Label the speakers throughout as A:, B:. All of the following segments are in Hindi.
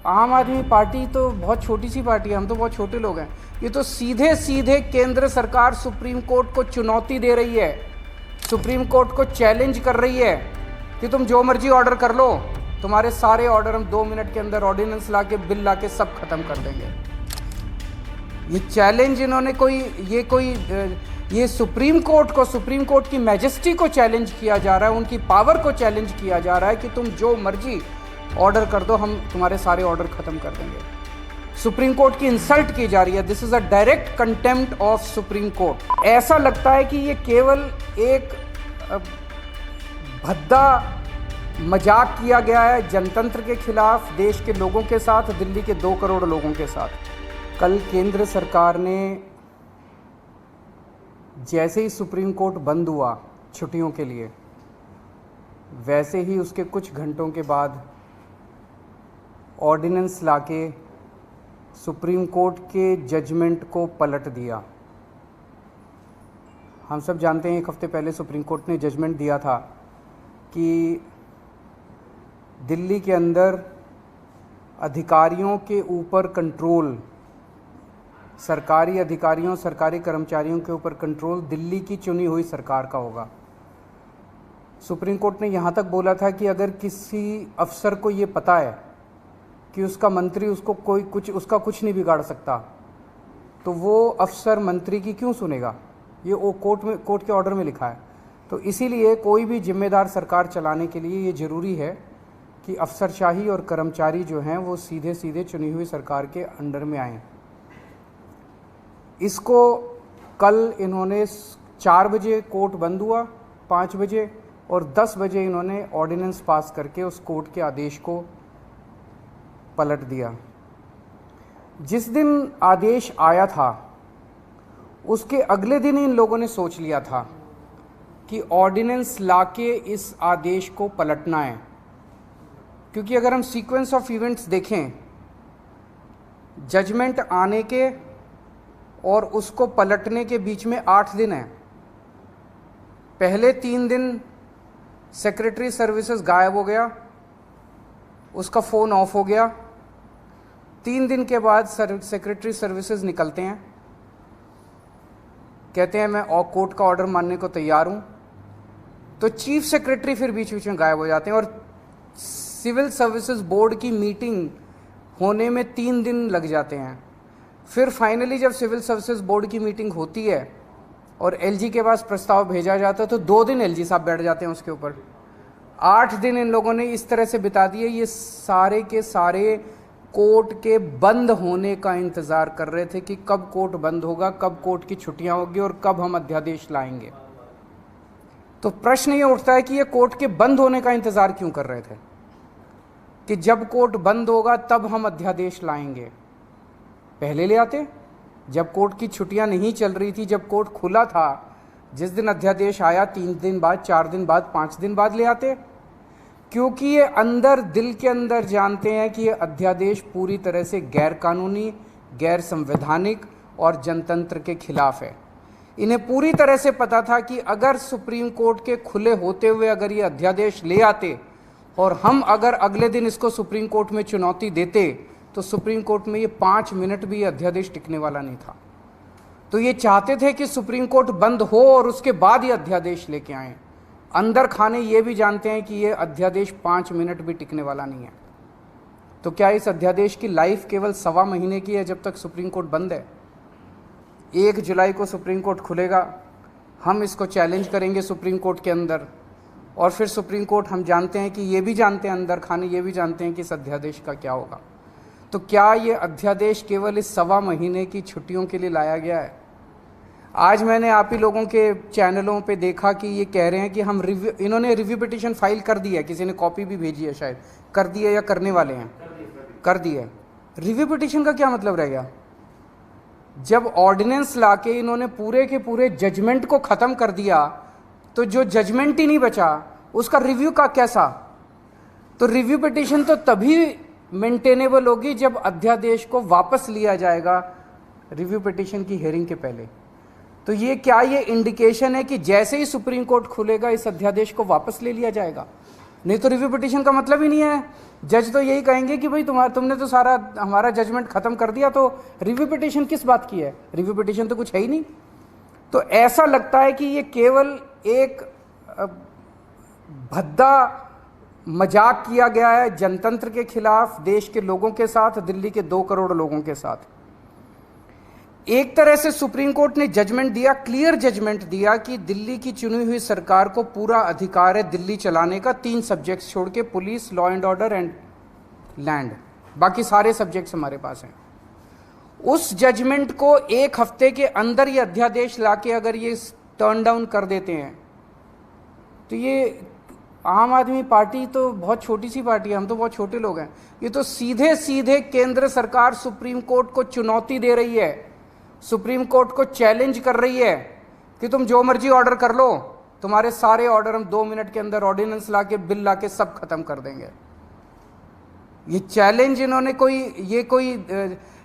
A: आम आदमी पार्टी तो बहुत छोटी सी पार्टी है, हम तो बहुत छोटे लोग हैं। ये तो सीधे सीधे केंद्र सरकार सुप्रीम कोर्ट को चुनौती दे रही है, सुप्रीम कोर्ट को चैलेंज कर रही है कि तुम जो मर्जी ऑर्डर कर लो, तुम्हारे सारे ऑर्डर हम 2 मिनट के अंदर ऑर्डिनेंस लाके बिल लाके सब खत्म कर देंगे। ये चैलेंज इन्होंने ये सुप्रीम कोर्ट की मैजेस्टी को चैलेंज किया जा रहा है, उनकी पावर को चैलेंज किया जा रहा है कि तुम जो मर्जी ऑर्डर कर दो, हम तुम्हारे सारे ऑर्डर खत्म कर देंगे। सुप्रीम कोर्ट की इंसल्ट की जा रही है। This is a direct contempt of supreme court. ऐसा लगता है कि ये केवल एक भद्दा मजाक किया गया है जनतंत्र के खिलाफ, देश के लोगों के साथ, दिल्ली के 2 करोड़ लोगों के साथ। कल केंद्र सरकार ने जैसे ही सुप्रीम कोर्ट बंद हुआ छुट्टियों के लिए, वैसे ही उसके कुछ घंटों के बाद ऑर्डिनेंस लाके सुप्रीम कोर्ट के जजमेंट को पलट दिया। हम सब जानते हैं 1 हफ्ते पहले सुप्रीम कोर्ट ने जजमेंट दिया था कि दिल्ली के अंदर अधिकारियों के ऊपर कंट्रोल, सरकारी अधिकारियों, सरकारी कर्मचारियों के ऊपर कंट्रोल दिल्ली की चुनी हुई सरकार का होगा। सुप्रीम कोर्ट ने यहाँ तक बोला था कि अगर किसी अफसर को ये पता है कि उसका मंत्री उसका कुछ नहीं बिगाड़ सकता, तो वो अफसर मंत्री की क्यों सुनेगा? ये वो कोर्ट के ऑर्डर में लिखा है। तो इसीलिए कोई भी जिम्मेदार सरकार चलाने के लिए ये ज़रूरी है कि अफसरशाही और कर्मचारी जो हैं वो सीधे सीधे चुनी हुई सरकार के अंडर में आएँ। इसको कल इन्होंने 4 बजे कोर्ट बंद हुआ, 5 बजे और 10 बजे इन्होंने ऑर्डिनेंस पास करके उस कोर्ट के आदेश को पलट दिया। जिस दिन आदेश आया था उसके अगले दिन इन लोगों ने सोच लिया था कि ऑर्डिनेंस लाके इस आदेश को पलटना है, क्योंकि अगर हम सीक्वेंस ऑफ इवेंट्स देखें, जजमेंट आने के और उसको पलटने के बीच में 8 दिन है। पहले 3 दिन सेक्रेटरी सर्विसेज गायब हो गया, उसका फ़ोन ऑफ हो गया। 3 दिन के बाद सेक्रेटरी सर्विसेज निकलते हैं, कहते हैं मैं कोर्ट का ऑर्डर मानने को तैयार हूँ। तो चीफ सेक्रेटरी फिर बीच बीच में गायब हो जाते हैं और सिविल सर्विसेज बोर्ड की मीटिंग होने में 3 दिन लग जाते हैं। फिर फाइनली जब सिविल सर्विसेज बोर्ड की मीटिंग होती है और एलजी के पास प्रस्ताव भेजा जाता है, तो 2 दिन एलजी साहब बैठ जाते हैं उसके ऊपर। 8 दिन इन लोगों ने इस तरह से बिता दिए। ये सारे के सारे कोर्ट के बंद होने का इंतज़ार कर रहे थे कि कब कोर्ट बंद होगा, कब कोर्ट की छुट्टियां होगी और कब हम अध्यादेश लाएंगे। तो प्रश्न ये उठता है कि ये कोर्ट के बंद होने का इंतज़ार क्यों कर रहे थे कि जब कोर्ट बंद होगा तब हम अध्यादेश लाएंगे? पहले ले आते, जब कोर्ट की छुट्टियां नहीं चल रही थी, जब कोर्ट खुला था, जिस दिन अध्यादेश आया 3 दिन बाद, 4 दिन बाद, 5 दिन बाद ले आते। क्योंकि ये अंदर दिल के अंदर जानते हैं कि ये अध्यादेश पूरी तरह से गैर कानूनी, गैर संवैधानिक और जनतंत्र के खिलाफ है। इन्हें पूरी तरह से पता था कि अगर सुप्रीम कोर्ट के खुले होते हुए अगर ये अध्यादेश ले आते और हम अगर अगले दिन इसको सुप्रीम कोर्ट में चुनौती देते, तो सुप्रीम कोर्ट में ये 5 मिनट भी अध्यादेश टिकने वाला नहीं था। तो ये चाहते थे कि सुप्रीम कोर्ट बंद हो और उसके बाद ये अध्यादेश लेके आए। अंदर खाने ये भी जानते हैं कि ये अध्यादेश 5 मिनट भी टिकने वाला नहीं है। तो क्या इस अध्यादेश की लाइफ केवल 1.25 महीने की है जब तक सुप्रीम कोर्ट बंद है? 1 जुलाई को सुप्रीम कोर्ट खुलेगा, हम इसको चैलेंज करेंगे सुप्रीम कोर्ट के अंदर, और फिर सुप्रीम कोर्ट, हम जानते हैं कि ये भी जानते हैं, अंदर खाने ये भी जानते हैं कि इस अध्यादेश का क्या होगा। तो क्या ये अध्यादेश केवल इस 1.25 महीने की छुट्टियों के लिए लाया गया है? आज मैंने आप ही लोगों के चैनलों पे देखा कि ये कह रहे हैं कि हम इन्होंने रिव्यू पिटीशन फाइल कर दी है, किसी ने कॉपी भी भेजी है, शायद कर दी है या करने वाले हैं, कर दी है। रिव्यू पिटीशन का क्या मतलब रह गया? जब ऑर्डिनेंस लाके इन्होंने पूरे के पूरे जजमेंट को ख़त्म कर दिया, तो जो जजमेंट ही नहीं बचा उसका रिव्यू का कैसा? तो रिव्यू पिटीशन तो तभी मेंटेनेबल होगी जब अध्यादेश को वापस लिया जाएगा रिव्यू पिटीशन की हियरिंग के पहले। तो ये क्या ये इंडिकेशन है कि जैसे ही सुप्रीम कोर्ट खुलेगा इस अध्यादेश को वापस ले लिया जाएगा? नहीं तो रिव्यू पिटीशन का मतलब ही नहीं है जज तो यही कहेंगे कि भाई तुमने तो सारा हमारा जजमेंट खत्म कर दिया, तो रिव्यू पिटिशन किस बात की है? रिव्यू पिटिशन तो कुछ है ही नहीं। तो ऐसा लगता है कि ये केवल एक भद्दा मजाक किया गया है जनतंत्र के खिलाफ, देश के लोगों के साथ, दिल्ली के 2 करोड़ लोगों के साथ। एक तरह से सुप्रीम कोर्ट ने जजमेंट दिया, क्लियर जजमेंट दिया कि दिल्ली की चुनी हुई सरकार को पूरा अधिकार है दिल्ली चलाने का, 3 सब्जेक्ट्स छोड़ के, police, law and order and land, बाकी सारे सब्जेक्ट्स हमारे पास हैं। उस जजमेंट को 1 हफ्ते के अंदर ये अध्यादेश लाके अगर ये टर्न डाउन कर देते हैं, तो ये आम आदमी पार्टी तो बहुत छोटी सी पार्टी है, हम तो बहुत छोटे लोग हैं। ये तो सीधे सीधे केंद्र सरकार सुप्रीम कोर्ट को चुनौती दे रही है, सुप्रीम कोर्ट को चैलेंज कर रही है कि तुम जो मर्जी ऑर्डर कर लो, तुम्हारे सारे ऑर्डर हम 2 मिनट के अंदर ऑर्डिनेंस लाके, बिल लाके सब खत्म कर देंगे। ये चैलेंज इन्होंने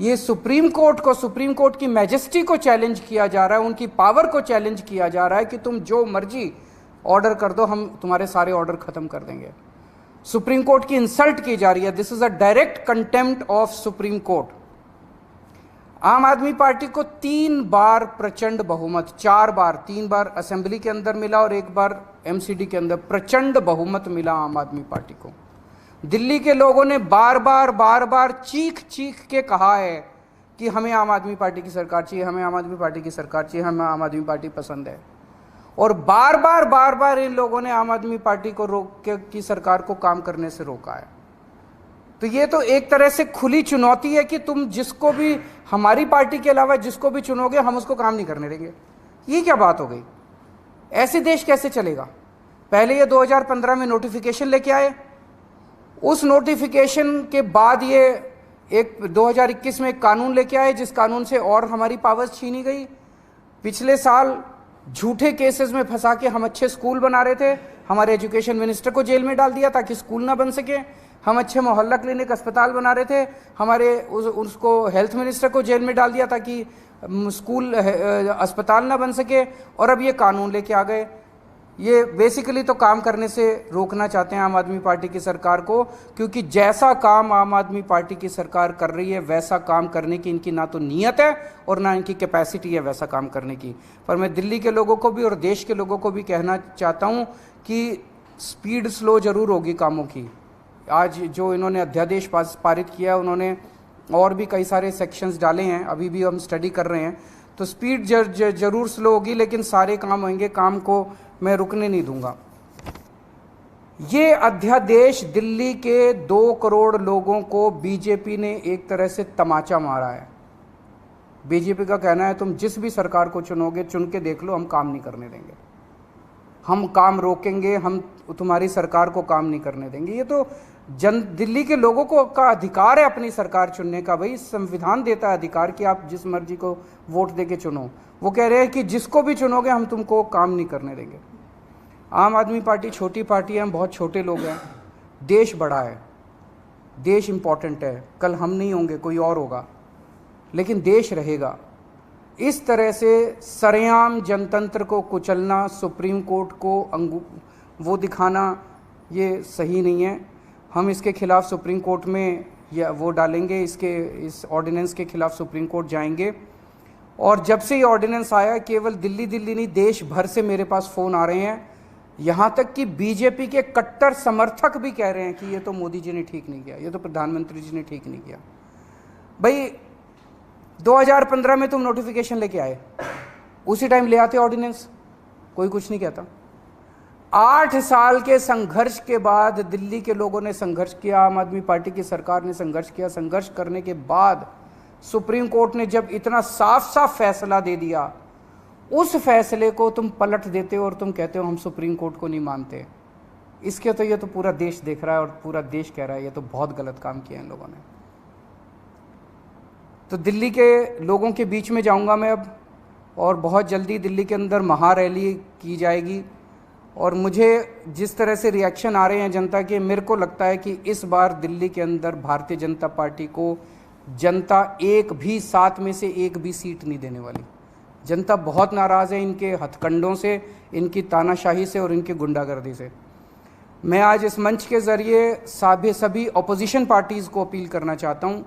A: ये सुप्रीम कोर्ट को, सुप्रीम कोर्ट की मैजेस्टी को चैलेंज किया जा रहा है, उनकी पावर को चैलेंज किया जा रहा है कि तुम जो मर्जी ऑर्डर कर दो, हम तुम्हारे सारे ऑर्डर खत्म कर देंगे। सुप्रीम कोर्ट की इंसल्ट की जा रही है। This is a direct contempt of supreme court. आम आदमी पार्टी को 3 बार प्रचंड बहुमत, 4 बार, 3 बार असेंबली के अंदर मिला और 1 बार एमसीडी के अंदर प्रचंड बहुमत मिला आम आदमी पार्टी को। दिल्ली के लोगों ने बार बार चीख चीख के कहा है कि हमें आम आदमी पार्टी की सरकार चाहिए, हमें आम आदमी पार्टी की सरकार चाहिए, हमें आम आदमी पार्टी पसंद है। और बार बार इन लोगों ने आम आदमी पार्टी को की सरकार को काम करने से रोका है। तो ये तो एक तरह से खुली चुनौती है कि तुम जिसको भी, हमारी पार्टी के अलावा जिसको भी चुनोगे, हम उसको काम नहीं करने देंगे। ये क्या बात हो गई? ऐसे देश कैसे चलेगा? पहले ये 2015 में नोटिफिकेशन लेके आए, उस नोटिफिकेशन के बाद ये एक 2021 में एक कानून लेके आए, जिस कानून से और हमारी पावर्स छीनी गई। पिछले साल झूठे केसेस में फंसा के हम अच्छे स्कूल बना रहे थे, हमारे एजुकेशन मिनिस्टर को जेल में डाल दिया ताकि स्कूल ना बन सके। हम अच्छे मोहल्ला क्लिनिक अस्पताल बना रहे थे, हमारे उसको हेल्थ मिनिस्टर को जेल में डाल दिया ताकि स्कूल अस्पताल ना बन सके। और अब ये कानून लेके आ गए। ये बेसिकली तो काम करने से रोकना चाहते हैं आम आदमी पार्टी की सरकार को, क्योंकि जैसा काम आम आदमी पार्टी की सरकार कर रही है वैसा काम करने की इनकी ना तो नीयत है और ना इनकी कैपेसिटी है वैसा काम करने की। पर मैं दिल्ली के लोगों को भी और देश के लोगों को भी कहना चाहता हूँ कि स्पीड स्लो ज़रूर होगी कामों की। आज जो इन्होंने अध्यादेश पारित किया, उन्होंने और भी कई सारे सेक्शंस डाले हैं, अभी भी हम स्टडी कर रहे हैं, तो स्पीड जरूर स्लो होगी, लेकिन सारे काम होंगे। काम को मैं रुकने नहीं दूंगा। ये अध्यादेश दिल्ली के 2 करोड़ लोगों को बीजेपी ने एक तरह से तमाचा मारा है। बीजेपी का कहना है तुम जिस भी सरकार को चुनोगे, चुन के देख लो, हम काम नहीं करने देंगे, हम काम रोकेंगे, हम तुम्हारी सरकार को काम नहीं करने देंगे। ये तो दिल्ली के लोगों को का अधिकार है अपनी सरकार चुनने का। भाई संविधान देता है अधिकार कि आप जिस मर्जी को वोट देके चुनो। वो कह रहे हैं कि जिसको भी चुनोगे हम तुमको काम नहीं करने देंगे। आम आदमी पार्टी छोटी पार्टी है, हम बहुत छोटे लोग हैं। देश बड़ा है, देश इम्पॉर्टेंट है। कल हम नहीं होंगे, कोई और होगा, लेकिन देश रहेगा। इस तरह से सरेआम जनतंत्र को कुचलना, सुप्रीम कोर्ट को वो दिखाना, ये सही नहीं है। हम इसके खिलाफ सुप्रीम कोर्ट में या वो डालेंगे, इस ऑर्डिनेंस के खिलाफ सुप्रीम कोर्ट जाएंगे। और जब से ये ऑर्डिनेंस आया, केवल दिल्ली नहीं देश भर से मेरे पास फ़ोन आ रहे हैं, यहाँ तक कि बीजेपी के कट्टर समर्थक भी कह रहे हैं कि ये तो मोदी जी ने ठीक नहीं किया, ये तो प्रधानमंत्री जी ने ठीक नहीं किया। भाई 2015 में तुम नोटिफिकेशन लेके आए, उसी टाइम ले आते ऑर्डिनेंस, कोई कुछ नहीं कहता। 8 साल के संघर्ष के बाद दिल्ली के लोगों ने संघर्ष किया, आम आदमी पार्टी की सरकार ने संघर्ष किया। संघर्ष करने के बाद सुप्रीम कोर्ट ने जब इतना साफ साफ फैसला दे दिया, उस फैसले को तुम पलट देते हो और तुम कहते हो हम सुप्रीम कोर्ट को नहीं मानते। इसके तो ये तो पूरा देश देख रहा है और पूरा देश कह रहा है ये तो बहुत गलत काम किया इन लोगों ने। तो दिल्ली के लोगों के बीच में जाऊंगा मैं अब, और बहुत जल्दी दिल्ली के अंदर महारैली की जाएगी। और मुझे जिस तरह से रिएक्शन आ रहे हैं जनता के, मेरे को लगता है कि इस बार दिल्ली के अंदर भारतीय जनता पार्टी को जनता 7 में से 1 भी सीट नहीं देने वाली। जनता बहुत नाराज़ है इनके हथकंडों से, इनकी तानाशाही से और इनकी गुंडागर्दी से। मैं आज इस मंच के ज़रिए सभी ऑपोजिशन पार्टीज़ को अपील करना चाहता हूं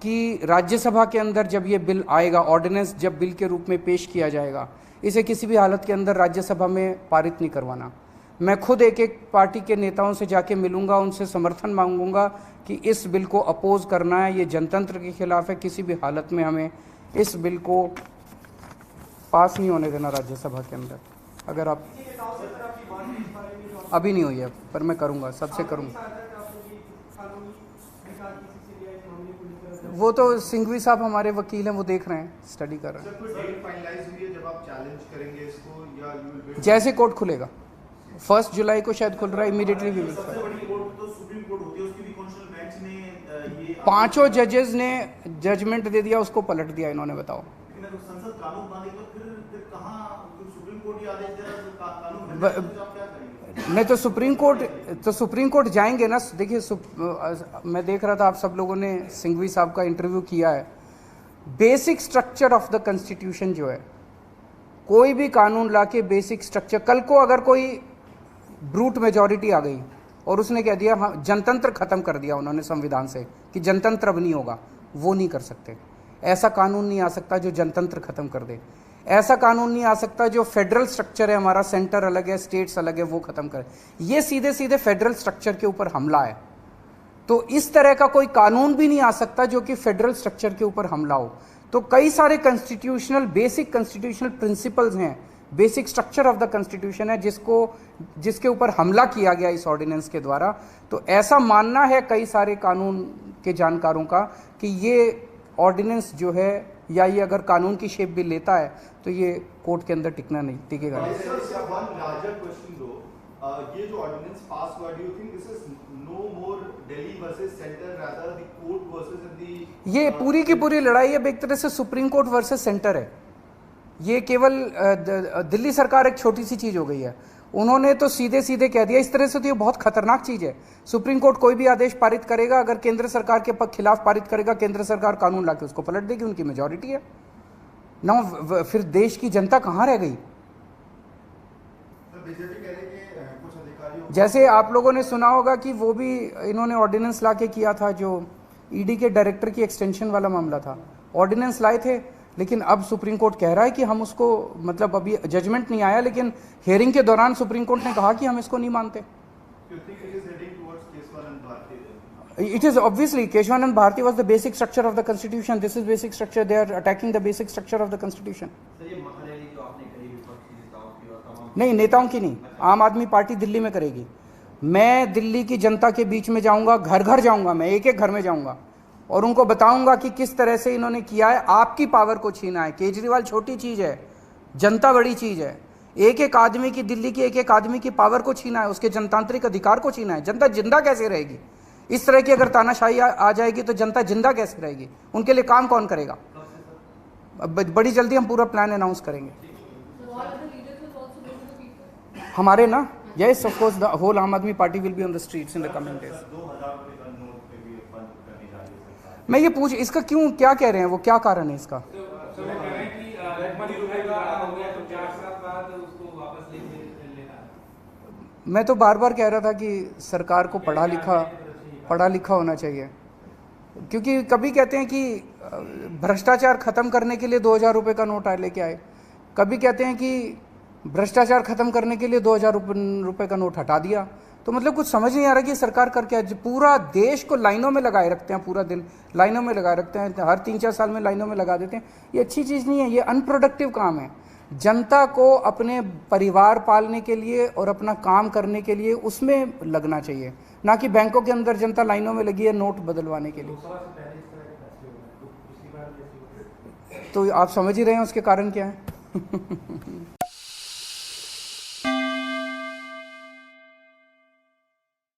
A: कि राज्यसभा के अंदर जब ये बिल आएगा, ऑर्डिनेंस जब बिल के रूप में पेश किया जाएगा, इसे किसी भी हालत के अंदर राज्यसभा में पारित नहीं करवाना। मैं खुद एक एक पार्टी के नेताओं से जाके मिलूंगा, उनसे समर्थन मांगूंगा कि इस बिल को अपोज करना है, ये जनतंत्र के खिलाफ है, किसी भी हालत में हमें इस बिल को पास नहीं होने देना राज्यसभा के अंदर। अगर आप अभी नहीं हुई है, पर मैं करूंगा, सबसे करूंगा। वो तो सिंघवी साहब हमारे वकील हैं, वो देख रहे हैं, स्टडी कर रहे हैं। जैसे कोर्ट खुलेगा 1 जुलाई को शायद खुल रहा है, इमीडिएटली भी मिल सकता है। 5 जजेस ने जजमेंट दे दिया, उसको पलट दिया इन्होंने। बताओ नहीं तो सुप्रीम कोर्ट जाएंगे ना। देखिए मैं देख रहा था आप सब लोगों ने सिंघवी साहब का इंटरव्यू किया है। Basic structure of the constitution जो है, कोई भी कानून लाके बेसिक स्ट्रक्चर, कल को अगर कोई ब्रूट मेजॉरिटी आ गई और उसने कह दिया हाँ जनतंत्र खत्म कर दिया उन्होंने संविधान से कि जनतंत्र अब नहीं होगा, वो नहीं कर सकते। ऐसा कानून नहीं आ सकता जो जनतंत्र खत्म कर दे। ऐसा कानून नहीं आ सकता जो फेडरल स्ट्रक्चर है हमारा, सेंटर अलग है, स्टेट्स अलग है, वो खत्म करे। ये सीधे सीधे फेडरल स्ट्रक्चर के ऊपर हमला है। तो इस तरह का कोई कानून भी नहीं आ सकता जो कि फेडरल स्ट्रक्चर के ऊपर हमला हो। तो कई सारे बेसिक कॉन्स्टिट्यूशनल प्रिंसिपल्स हैं, basic structure of the constitution है जिसके ऊपर हमला किया गया इस ऑर्डिनेंस के द्वारा। तो ऐसा मानना है कई सारे कानून के जानकारों का कि ये ऑर्डिनेंस जो है, या ये अगर कानून की शेप भी लेता है तो ये कोर्ट के अंदर टिकेगा नहीं।
B: ये जो ऑर्डिनेंस पास हुआ, do you think this is no more Delhi versus centre, rather the court versus the,
A: ये पूरी की पूरी लड़ाई अब एक तरह से सुप्रीम कोर्ट वर्सेस सेंटर है। ये केवल दिल्ली सरकार एक छोटी सी चीज हो गई है। उन्होंने तो सीधे सीधे कह दिया, इस तरह से तो ये बहुत खतरनाक चीज है। सुप्रीम कोर्ट कोई भी आदेश पारित करेगा, अगर केंद्र सरकार के खिलाफ पारित करेगा, केंद्र सरकार कानून लाके उसको पलट देगी, उनकी मेजॉरिटी है ना। फिर देश की जनता कहां रह गई? जैसे आप लोगों ने सुना होगा कि वो भी इन्होंने ऑर्डिनेंस लाके किया था, जो ईडी के डायरेक्टर की एक्सटेंशन वाला मामला था। ऑर्डिनेंस लाए थे, लेकिन अब सुप्रीम कोर्ट कह रहा है कि हम उसको, मतलब अभी जजमेंट नहीं आया, लेकिन हियरिंग के दौरान सुप्रीम कोर्ट ने कहा कि हम इसको नहीं मानते। It is obviously Keshwanand Bharati was the basic structure of the constitution. This is basic structure. They are attacking the basic structure of the constitution. नहीं, नेताओं की नहीं, आम आदमी पार्टी दिल्ली में करेगी। मैं दिल्ली की जनता के बीच में जाऊंगा, घर घर जाऊंगा, मैं एक एक घर में जाऊंगा और उनको बताऊंगा कि किस तरह से इन्होंने किया है। आपकी पावर को छीना है। केजरीवाल छोटी चीज है, जनता बड़ी चीज है। एक एक आदमी की, दिल्ली के एक एक आदमी की पावर को छीना है, उसके जनतांत्रिक अधिकार को छीना है। जनता जिंदा कैसे रहेगी? इस तरह की अगर तानाशाही आ जाएगी तो जनता जिंदा कैसे रहेगी? उनके लिए काम कौन करेगा? बड़ी जल्दी हम पूरा प्लान अनाउंस करेंगे हमारे ना। Yes of course the whole Aam Aadmi Party will be on the streets in the coming days. मैं ये पूछ, इसका क्यों, क्या कह रहे हैं वो, क्या कारण है इसका? मैं तो बार बार कह रहा था कि सरकार को पढ़ा लिखा होना चाहिए, क्योंकि कभी कहते हैं कि भ्रष्टाचार खत्म करने के लिए 2000 रुपये का नोट लेके आए, कभी कहते हैं कि भ्रष्टाचार खत्म करने के लिए 2000 रुपये का नोट हटा दिया। तो मतलब कुछ समझ नहीं आ रहा कि सरकार कर क्या। पूरा देश को लाइनों में लगाए रखते हैं, पूरा दिन लाइनों में लगाए रखते हैं, हर 3-4 साल में लाइनों में लगा देते हैं। ये अच्छी चीज़ नहीं है, ये अनप्रोडक्टिव काम है। जनता को अपने परिवार पालने के लिए और अपना काम करने के लिए उसमें लगना चाहिए, ना कि बैंकों के अंदर जनता लाइनों में लगी है नोट बदलवाने के लिए। तो आप समझ ही रहे हैं उसके कारण क्या है।